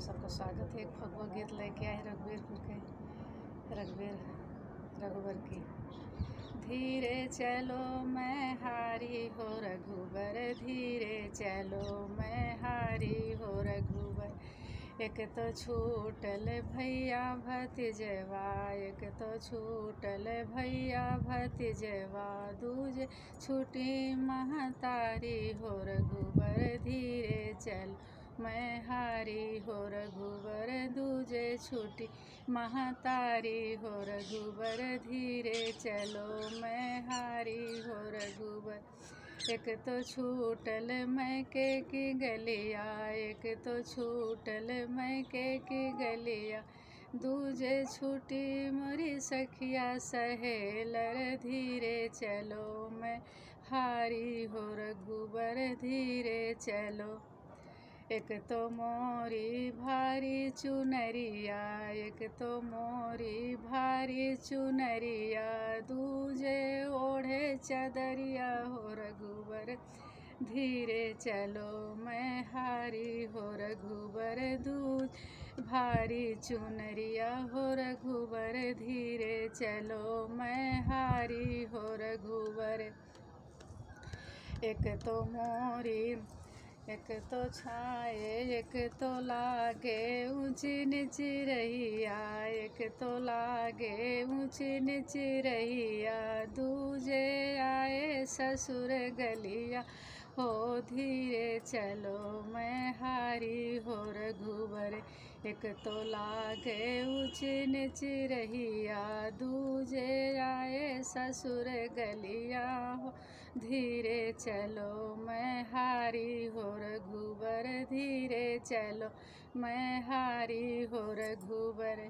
सबका स्वागत है। एक भगवत गीत लेके आए रघुवर की। धीरे चलो मैं हारी हो रघुवर, धीरे चलो मैं हारी हो रघुवर। एक तो छूटल भैया भतीजवा, एक तो छूटल भैया भतीजवा, दूजे छूटी महतारी हो रघुवर, धीरे चल मैं हारी हो रघुवर, दूजे छूटी महतारी हो रघुवर, धीरे चलो मैं हारी हो रघुवर। एक तो छूटल मैके की गलिया, एक तो छूटल मैके की गलिया, दूजे छूटी मोरी सखिया सहेलर, धीरे चलो मैं हारी हो रघुवर, धीरे चलो। एक तो मोरी भारी चुनरिया, एक तो मोरी भारी चुनरिया, दूजे ओढ़े चदरिया हो रघुवर, धीरे चलो मैं हारी हो रघुवर, दूज भारी चुनरिया हो रघुवर, धीरे चलो मैं हारी हो रघुवर। एक तो मोरी, एक तो छाए, एक तो लागे ऊंची नीची रहिया, एक तो लागे ऊंची नीची रहिया, दूजे आए ससुर गलिया हो, धीरे चलो मैं हारी हो रघुवर। एक तो लागे ऊंची नीची रहिया, दूजे आए ससुर गलिया हो, धीरे चलो मैं हारी हो रघुवर, धीरे चलो मैं हारी हो रघुवर।